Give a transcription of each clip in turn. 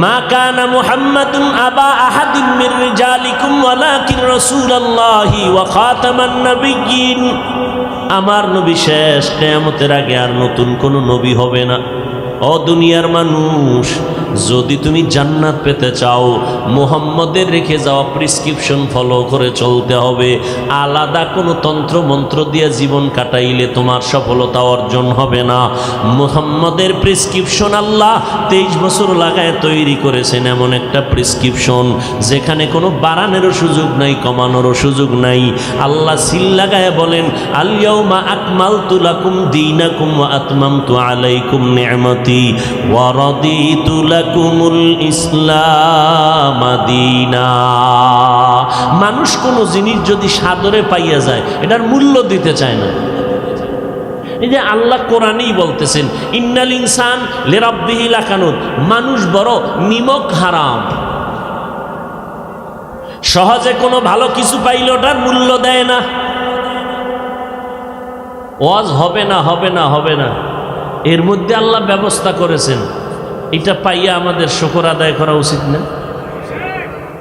মা কানা মুহাম্মাদুন আবা আহাদিন মির রিজালিকুম ওয়ালাকিন রাসূলুল্লাহি ওয়া খাতামান নাবিয়্যিন। আমার নবী শেষ, কিয়ামতের আগে আর নতুন কোন নবী হবে না। ও দুনিয়ার মানুষ, যদি তুমি জান্নাত পেতে চাও, মুহাম্মদের রেখে যাওয়া প্রেসক্রিপশন ফলো করে চলতে হবে। আলাদা কোনো তন্ত্র মন্ত্র দিয়ে জীবন কাটাইলে তোমার সফলতা অর্জন হবে না। মুহাম্মদের প্রেসক্রিপশন আল্লাহ 23 বছর লাগায় তৈরি করেছেন, এমন একটা প্রেসক্রিপশন যেখানে কোনো বাড়ানোরও সুযোগ নাই, কমানোরও সুযোগ নাই। আল্লাহ সিল লাগায় বলেন, আল ইয়াউমা আকমালতু লাকুম দীনাকুম ওয়া আতমামতু আলাইকুম নি'মাতি ওয়া রাদিতু লাকুমুল ইসলাম দীনা। মানুষ কোনো জিনিস যদি সাদরে পাইয়া যায়, এটার মূল্য দিতে চায় না। এই যে আল্লাহ কোরআনেই বলতেছেন, ইন্নাল ইনসান লিরাব্বিহি লাকানুত, মানুষ বড় নিমক হারাম। সহজে কোনো ভালো কিছু পাইলে ওটার মূল্য দেয় না। ওয়াজ হবে না, হবে না, হবে না, এর মধ্যে আল্লাহ ব্যবস্থা করেছেন। এটা পাইয়া আমাদের শুকর আদায় করা উচিত না?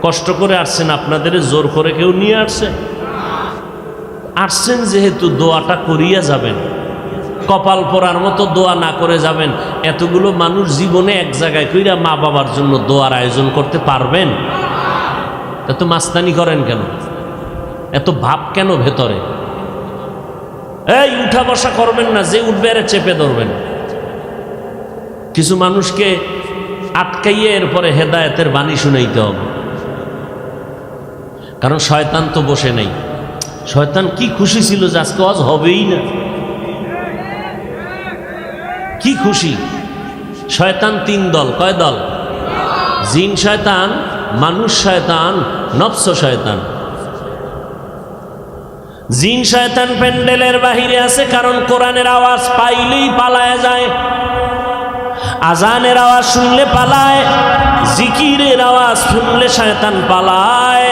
কষ্ট করে আসছেন, আপনাদের জোর করে কেউ নিয়ে আসছেন যেহেতু দোয়াটা করিয়া যাবেন। কপাল পরার মতো দোয়া না করে যাবেন। এতগুলো মানুষ জীবনে এক জায়গায় কইরা মা বাবার জন্য দোয়ার আয়োজন করতে পারবেন? এত মাস্তানি করেন কেন? এত ভাব কেন ভেতরে? এই উঠা বসা করবেন না, যে উঠবে আরে চেপে ধরবেন। কিছু মানুষকে আটকাইয়ে এরপরে হেদায়েতের বাণী শুনাইতে হবে। কারণ শয়তান তো বসে নেই। শয়তান কি খুশি ছিল যে আজকে ওয়াজ হবেই না, কি খুশি। শয়তান 3 দল। কয় দল? জিন শয়তান, মানুষ শয়তান, নফস শয়তান। জিন শয়তান প্যান্ডেলের বাহিরে আছে, কারণ কোরআনের আওয়াজ পাইলেই পালায় যায়, আজানের আওয়াজ শুনলে পালায়, জিকিরের আওয়াজ শুনলে শয়তান পালায়।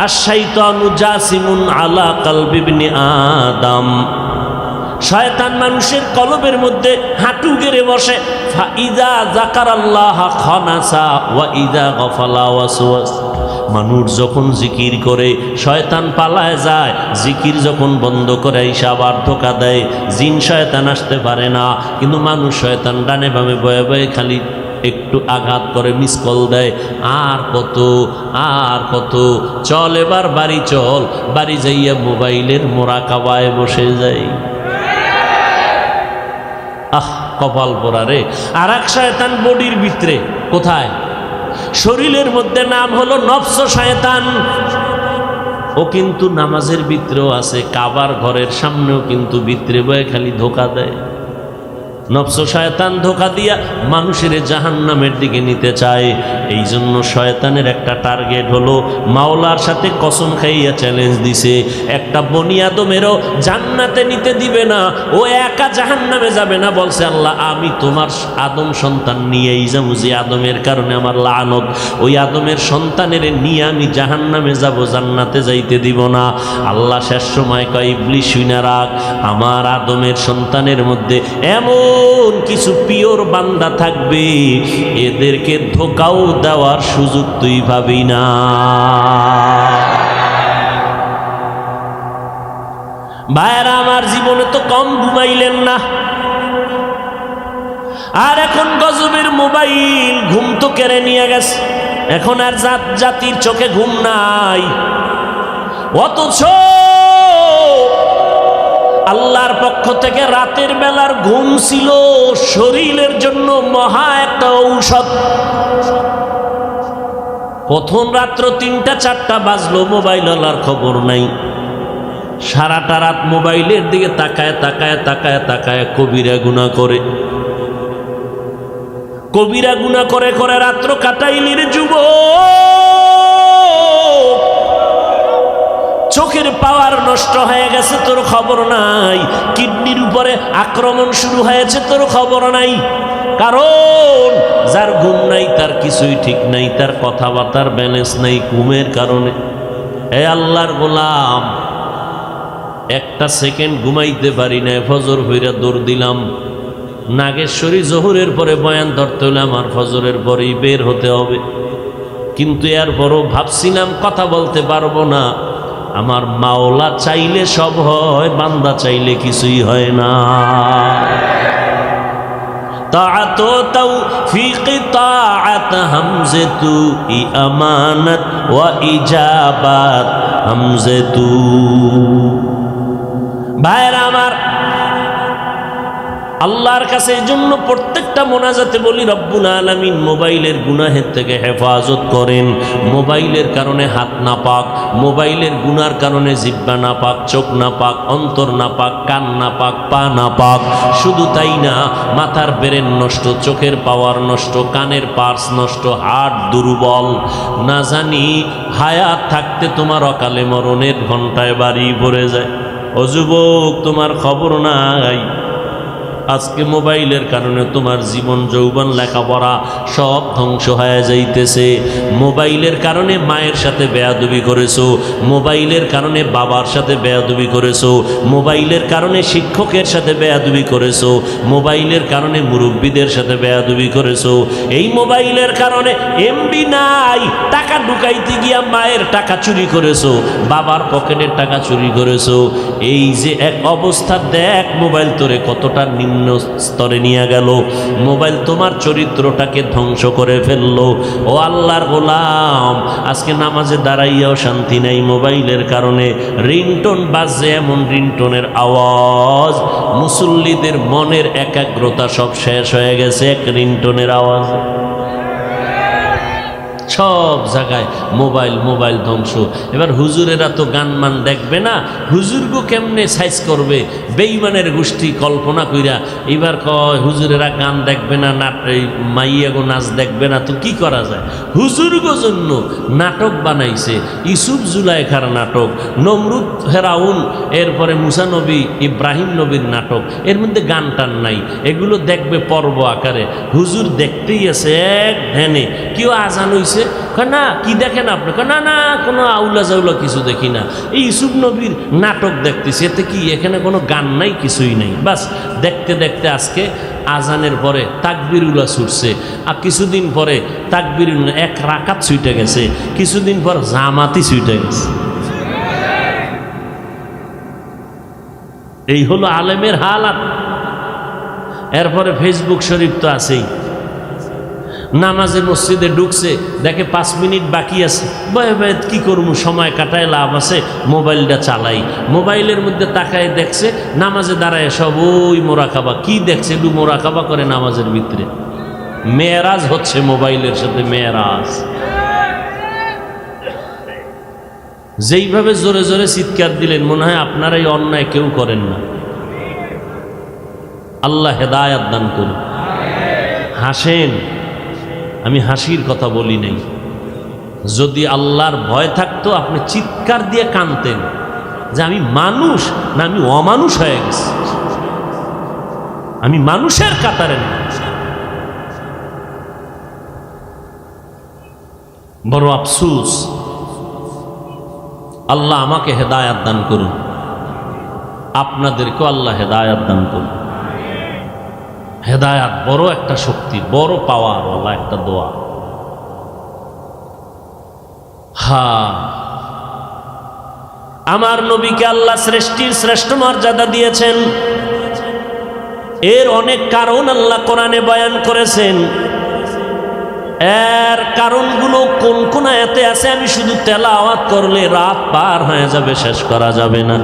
আশ-শাইতানু জাসিমুন আলা কলবি ইবনে আদম। শয়তান মানুষের কলবের মধ্যে হাঁটু গেড়ে বসে। ফাইদা যাকারাল্লাহ খানাসা ওয়া ইদা গফালা ওয়াসওয়াস। মানুষ যখন জিকির করে শয়তান পালায় যায়, জিকির যখন বন্ধ করে এসে আবার ধোকা দেয়। জিন শয়তান আসতে পারে না, কিন্তু মানুষ শয়তান ডানে বামে বয়ে বয়ে খালি একটু আঘাত করে, মিস কল দেয়। আর কত, আর কত। চল এবার বাড়ি চল, বাড়ি যাইয়া মোবাইলের মোরাকাবায় বসে যাই। আহ, কপাল পোড়া রে। আর এক শয়তান বডির ভিতরে, কোথায়? শরীরের মধ্যে, নাম হলো নফস শয়তান। ও কিন্তু নামাজের ভিতরেও আছে, কাবার ঘরের সামনেও কিন্তু ভিতরে বয়ে খালি ধোকা দেয়। নফস শয়তান ধোকা দিয়া মানুষের জাহান্নামের দিকে নিতে চায়। এই জন্য শয়তানের একটা টার্গেট হলো, মাওলার সাথে কসম খাইয়া চ্যালেঞ্জ দিছে, একটা বনি আদমেরও জান্নাতে নিতে দিবে না, ও একা জাহান্নামে যাবে না। বলছে, আল্লাহ আমি তোমার আদম সন্তান নিয়েই যাবো, যে আদমের কারণে আমার লানত, ওই আদমের সন্তানের নিয়ে আমি জাহান্নামে যাব, জান্নাতে যাইতে দিব না। আল্লাহ শেষ সময় কয়, ইবলিস শুইনা রাখ, আমার আদমের সন্তানের মধ্যে এমন কিছু পিওর বান্দা থাকবে, এদেরকে ধোকাও দেওয়ার সুযোগ তুই ভাবি না। ভাইরা আমার, জীবনে তো কম ঘুমাইলেন না, আর এখন গজবের মোবাইল ঘুম তো কেড়ে নিয়ে গেছে। এখন আর জাতির চোখে ঘুম নাই। অথচ আল্লাহর পক্ষ থেকে রাতের বেলার ঘুম ছিল শরীরের জন্য মহা একটা ঔষধ। প্রথম রাত্র 3টা-4টা বাজলো, মোবাইল আলার খবর নাই। সারাটা রাত মোবাইলের দিকে তাকায় তাকায় তাকায় তাকায় কবিরা গুনাহ করে, কবিরা গুনাহ করে করে রাত্র কাটাইলির যুবক। চোখের পাওয়ার নষ্ট হয়ে গেছে, তোর খবর নাই। কিডনির উপরে আক্রমণ শুরু হয়েছে, তোর খবর নাই। কারণ যার ঘুম নাই তার কিছুই ঠিক নাই, তার কথাবার্তার ব্যালেন্স নাই ঘুমের কারণে। এ আল্লাহর গোলাম, একটা সেকেন্ড ঘুমাইতে পারি না, ফজর হইরা দৌড় দিলাম, নাগেশ্বরী জোহরের পরে বয়ান ধরতে হলে আমার ফজরের পরেই বের হতে হবে, কিন্তু এরপরও ভাবছিলাম কথা বলতে পারবো না। আমার মাওলা চাইলে সব হয়, বান্দা চাইলে কিছুই হয় না। তাআত তৌফিক তাআত হামজাতু আমানাত ওয়া ইজাবাত হামজাতু। ভাইরা আমার, আল্লাহর কাছে এই জন্য প্রত্যেকটা মোনাজাতে বলি, রব্বুল আলামিন মোবাইলের গুনাহের থেকে হেফাজত করেন। মোবাইলের কারণে হাত নাপাক, মোবাইলের গুনার কারণে জিহ্বা নাপাক, চোখ নাপাক, অন্তর নাপাক, কান নাপাক, পা নাপাক। শুধু তাই না, মাথার ব্রেন নষ্ট, চোখের পাওয়ার নষ্ট, কানের পার্স নষ্ট, হার্ট দুর্বল। না জানি হায়াত থাকতে তোমার অকালে মরণের ঘন্টায় বাড়ি পড়ে যায়। ও যুবক, তোমার খবর নাই, আজকে মোবাইলের কারণে তোমার জীবন যৌবন লেখাপড়া সব ধ্বংস হয়ে যাইতেছে। মোবাইলের কারণে মায়ের সাথে বেয়াদবি করেছো, মোবাইলের কারণে বাবার সাথে বেয়াদবি করেছো, মোবাইলের কারণে শিক্ষকের সাথে বেয়াদবি করেছো, মোবাইলের কারণে মুরব্বীদের সাথে বেয়াদবি করেছো। এই মোবাইলের কারণে এমবি নাই, টাকা ঢুকাইতে গিয়া মায়ের টাকা চুরি করেছো, বাবার পকেটের টাকা চুরি করেছো। এই যে এক অবস্থা, দেখ মোবাইল তোরে কতটা নিম্ন স্তরে নিয়ে গেল। মোবাইল তোমার চরিত্রটাকে ধ্বংস করে ফেললো। ও আল্লাহর গোলাম, আজকে নামাজে দাঁড়াইয়াও শান্তি নেই মোবাইলের কারণে। রিংটোন বাজছে, এমন রিংটোনের আওয়াজ, মুসল্লিদের মনের একাগ্রতা সব শেষ হয়ে গেছে এক রিংটোনের আওয়াজ। সব জায়গায় মোবাইল, মোবাইল ধ্বংস। এবার হুজুরেরা তো গান মান দেখবে না, হুজুরগো কেমনে সাইজ করবে? বেঈমানের গোষ্ঠী কল্পনা কইরা এবার কয় হুজুরেরা গান দেখবে না, মাইয়াগো নাচ দেখবে না, তো কি করা যায়? হুজুরগো জন্য নাটক বানাইছে, ইউসুফ জুলাইখার নাটক, নমরুদ ফেরাউন, এরপরে মুসা নবী, ইব্রাহিম নবীর নাটক। এর মধ্যে গান টান নাই, এগুলো দেখবে পর্ব আকারে। হুজুর দেখতেই আছে এক ধ্যানে। কেউ আজান হইছে, না কি দেখেন আপনি? না না, কোনো আউলা জাউলা কিছু দেখি না, এই ইউসুফ নবীর নাটক দেখতেছি। এতে কি, এখানে কোনো গান নাই, কিছুই নাই। বাস দেখতে দেখতে আজকে আজানের পরে তাকবিরুল্লাহ ছুটছে, আর কিছুদিন পরে তাকবিরুল্লাহ এক রাকাত ছুটে গেছে, কিছুদিন পর জামাতি ছুটে গেছে। এই হলো আলেমের হালাত। এরপরে ফেসবুক শরীফ তো আছেই। নামাজে মসজিদে ঢুকছে, দেখে 5 মিনিট বাকি আছে, বয়ে বয়ে কি করবো, সময় কাটায় লাভ আছে, মোবাইলটা চালাই। মোবাইলের মধ্যে তাকায় দেখছে, নামাজে দাঁড়ায় সব ওই মোরাকাবা। কি দেখছে? একটু মোরাকাবা করে নামাজের ভিতরে। মেয়েরাজ হচ্ছে মোবাইলের সাথে, মেয়েরাজ। যেইভাবে জোরে জোরে চিৎকার দিলেন, মনে হয় আপনারা এই অন্যায় কেউ করেন না। আল্লাহ হেদায়াত দান করুন। হাসেন, আমি হাসির কথা বলি নাই। যদি আল্লাহর ভয় থাকতো, আপনি চিৎকার দিয়ে কাঁদতেন যে আমি মানুষ না আমি অমানুষ হয়ে গেছি, আমি মানুষের কাতারে না। বড় আফসোস। আল্লাহ আমাকে হেদায়াত দান করুন, আপনাদেরকেও আল্লাহ হেদায়াত দান করুন। হেদায়াত বড় একটা শক্তি, বড় পাওয়ার ওয়ালা একটা দোয়া। আমার নবীকে আল্লাহ সৃষ্টির শ্রেষ্ঠ মর্যাদা দিয়েছেন। এর অনেক কারণ আল্লাহ কোরআনে বয়ান করেছেন। এর কারণগুলো কোন কোন আয়াতে আছে, আমি শুধু তেলাওয়াত করলে রাত পার হয়ে যাবে, শেষ করা যাবে না।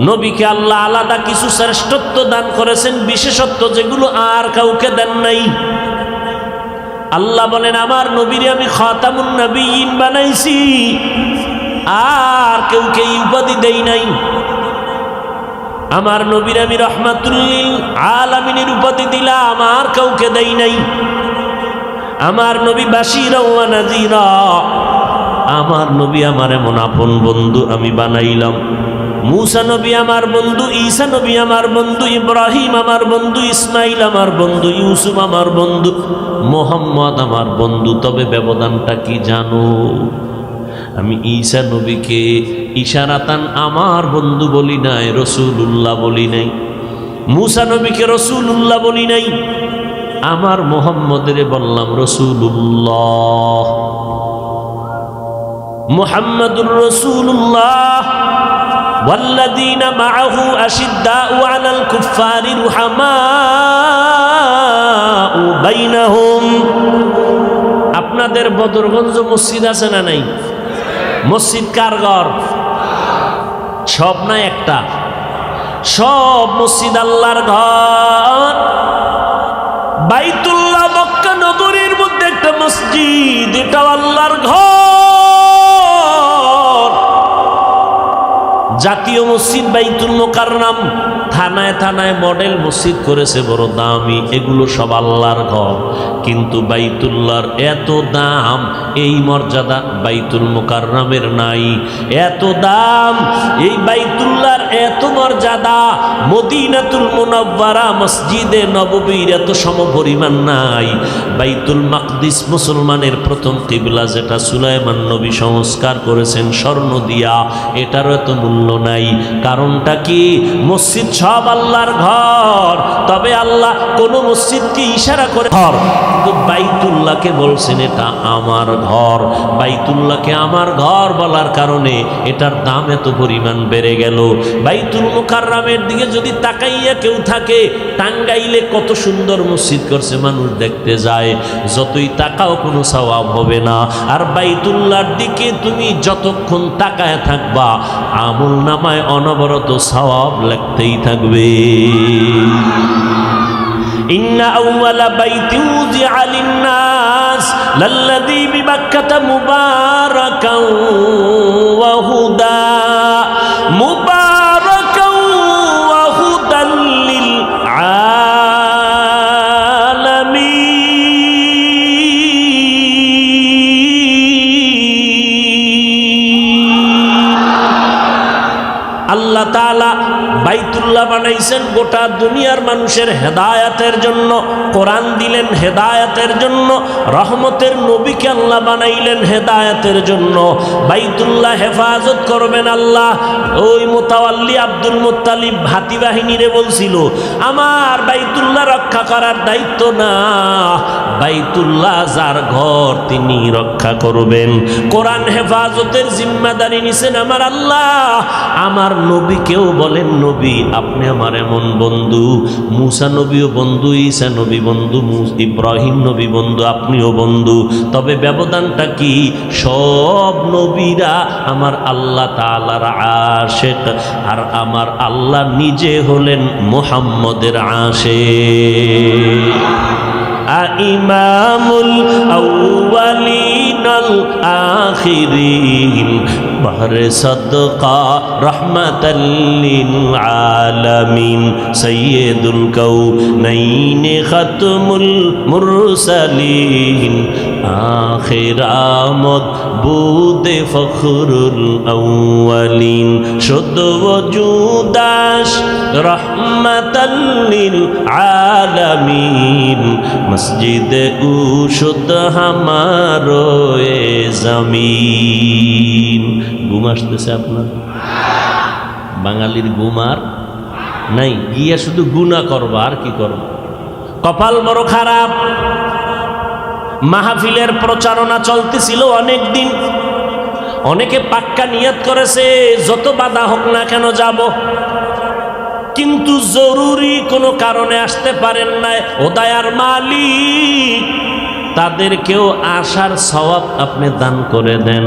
নবীকে আল্লাহ আলাদা কিছু শ্রেষ্ঠত্ব দান করেছেন, বিশেষত্ব, যেগুলো আর কাউকে দেন নাই। আল্লাহ বলেন, আমার নবীরে আমি খাতামুন নবিয়্যিন বানাইছি, আর কেউকে এই উপাধি দেই নাই। আমার নবীরে আমি রহমাতুল লিল আলামিনের উপাধি দিলাম, আর কাউকে দেই নাই। আমার নবী বাশীরা ওয়া নাযীরা, আমার নবী আমার এমন আপন বন্ধু আমি বানাইলাম। মুসা নবী আমার বন্ধু, ঈসা নবী আমার বন্ধু, ইব্রাহিম আমার বন্ধু, ইসমাইল আমার বন্ধু, ইউসুফ আমার বন্ধু, মোহাম্মদ আমার বন্ধু। তবে ব্যবধানটা কি জানো? আমি ঈসা নবীকে ইশারাতান আমার বন্ধু বলি নাই, রাসূলুল্লাহ বলি নাই। মুসা নবীকে রাসূলুল্লাহ বলি নাই, আমার মুহাম্মদের বললাম রাসূলুল্লাহ। মুহাম্মাদুর রাসূলুল্লাহ ওয়াল্লাযীনা মাআহু আশিদ্দাউ আলাল কুফফারি রুহামাউ বাইনাহুম। আপনাদের বদরগঞ্জ মসজিদ আছে না নাই? মসজিদ কার ঘর? সব না একটা? সব মসজিদ আল্লাহর ঘর। বাইতুল্লাহ মক্কা নগরীর মধ্যে একটা মসজিদ, এটা আল্লাহর ঘর। জাতীয় মসজিদ বাইতুল মুকাররম, থানায় থানায় মডেল মসজিদ করেছে বড় দামি, এগুলো সব আল্লাহর ঘর। কিন্তু বাইতুল্লাহর এত দাম, এই মর্যাদা বাইতুল মুকাররমের নাই। এত দাম এই বাইতুল্লাহর, এত মর্যাদা মদিনাতুল মুনাওয়ারা মসজিদে নববীর এত সমপরিমাণ নাই। বাইতুল মাকদিস মুসলমানের প্রথম কিবলা, যেটা সুলাইমান নবী সংস্কার করেছেন স্বর্ণ দিয়া, এটারও এত মূল্য নাই। কারণটা কি? মসজিদ সব আল্লাহর ঘর, তবে আল্লাহ কোন মসজিদকে ইশারা করে ঘর, কিন্তু বাইতুল্লাহকে বলছেন এটা আমার ঘর। বাইতুল্লাহকে আমার ঘর বলার কারণে এটার দাম এত পরিমাণ বেড়ে গেল। বাইতুল মুকাররমের দিকে যদি তাকাইয়া কেউ থাকে, টাঙ্গাইলে কত সুন্দর মসজিদ করছে, মানুষ দেখতে যায়, যতই তাকাও কোনো সওয়াব হবে না। আর বাইতুল্লাহর দিকে তুমি যতক্ষণ তাকায় থাকবা, আমল নামায় অনবরত সওয়াব লাগতেই থাকবে। ইন্না আউওয়ালা বাইতিন উযিআ লিন-নাস লাল্লাযী বিবাক্কাতা মুবারাকান ওয়া হুদা, মুবারাকান ওয়া হুদাল লিল আলামিন। আল্লাহ তাআলা বাইতুল্লাহ বানাইছেন গোটা দুনিয়ার মানুষের হেদায়াতের জন্য। কোরআন দিলেন হেদায়াতের জন্য, রহমতের নবীকে আল্লাহ বানাইলেন হেদায়াতের জন্য। বাইতুল্লাহ হেফাজত করবেন আল্লাহ। ওই মুতাওয়াল্লি আব্দুল মুত্তালিব হাতি বাহিনীরে বলছিল, আমার বাইতুল্লাহ রক্ষা করার দায়িত্ব না, বাইতুল্লাহ যার ঘর তিনি রক্ষা করবেন। কোরআন হেফাজতের জিম্মাদারি নিছেন আমার আল্লাহ। আমার নবীকেও বলেন, নবী আপনি আমার এমন বন্ধু, মুসা নবীও বন্ধু, ঈসা নবী বন্ধু, ইব্রাহিম নবী বন্ধু, আপনিও বন্ধু। তবে ব্যবধানটা কি? সব নবীরা আমার আল্লাহ তাআলার আশিক, আর আমার আল্লাহ নিজে হলেন মুহাম্মদের আশিক। ইমামুল আউয়ালিন আল আখিরিন বাহরে সদকা রহমাতাল লিল আলামিন সাইয়্যিদুল কাউনাইন খাতমুল মুরসালিন আখিরামত বুদে ফখরুল আউয়ালিন শুদ্ধ ওজুদাস রহমাতাল লিল আলামিন মসজিদে উশুদ হামারো এ জমিন। ঘুম আসতেছে আপনার? বাঙালির ঘুম আর নাই, গিয়া শুধু গুনাহ করবা, আর কি করবা? কপাল বড় খারাপ। মাহফিলের প্রচারণা চলতেছিল অনেক দিন, অনেকে পাক্কা নিয়ত করেছে যত বাধা হোক না কেন যাব, কিন্তু জরুরি কোনো কারণে আসতে পারেন না। ও দয়ার মালিক, তাদেরকেও আসার সওয়াব আপনি দান করে দেন।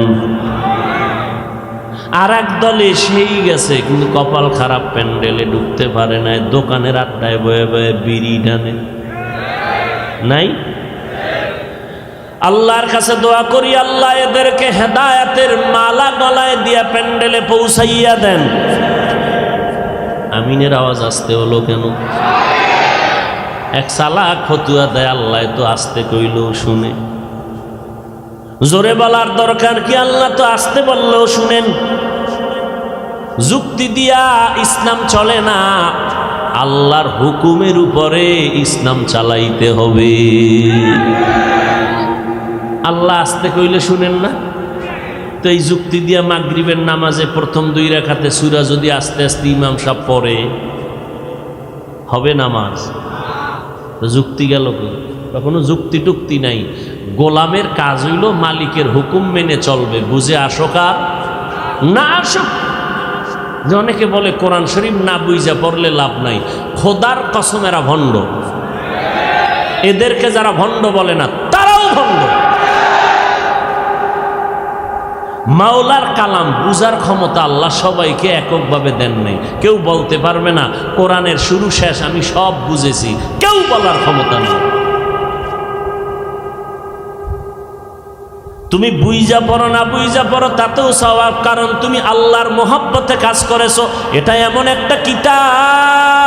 আর এক দল এসেই গেছে, কিন্তু কপাল খারাপ, প্যান্ডেলে ঢুকতে পারে নাই, দোকানের আড্ডায় বয়ে বয়ে বিড়ি টানে। নাই? আল্লাহর কাছে দোয়া করি, আল্লাহ এদেরকে হেদায়েতের মালা গলায় দিয়া প্যান্ডেলে পৌঁছাইয়া দেন। আমিনের আওয়াজ আসতে হলো কেন? এক সালাক ফতুয়া দেয়, আল্লাহ তো আসতে কইলেও শুনে। জোরে বলার দরকার কি? আল্লাহ তো আসতে বললেও শুনেন। যুক্তি দিয়া ইসলাম চলে না, আল্লাহর হুকুমের উপরে ইসলাম চালাইতে হবে। আল্লাহ আসতে কইলে শুনেন না, তো এই যুক্তি দিয়া মাগরিবের নামাজে প্রথম 2 রাকাতে সূরা যদি আস্তে আস্তে ইমাম সাহেব পড়ে, হবে নামাজ। তো যুক্তি গেল কই? কোনো যুক্তি টুক্তি নাই। গোলামের কাজ হইল মালিকের হুকুম মেনে চলবে, বুঝে আসুক আর না আসুক। যে অনেকে বলে কোরআন শরীফ না বুঝে পড়লে লাভ নাই। খোদার কসম এরা ভণ্ড। এদেরকে যারা ভণ্ড বলে না তারাও ভণ্ড। মাওলার কালাম বুঝার ক্ষমতা আল্লাহ সবাইকে এককভাবে দেন নাই। কেউ বলতে পারবে না কোরআনের শুরু শেষ আমি সব বুঝেছি, কেউ বলার ক্ষমতা নেই। তুমি বুইজা পড়ো না বুইজা পড়ো তাতেও সওয়াব, কারণ তুমি আল্লাহর মহব্বতে কাজ করেছো। এটা এমন একটা কিতাব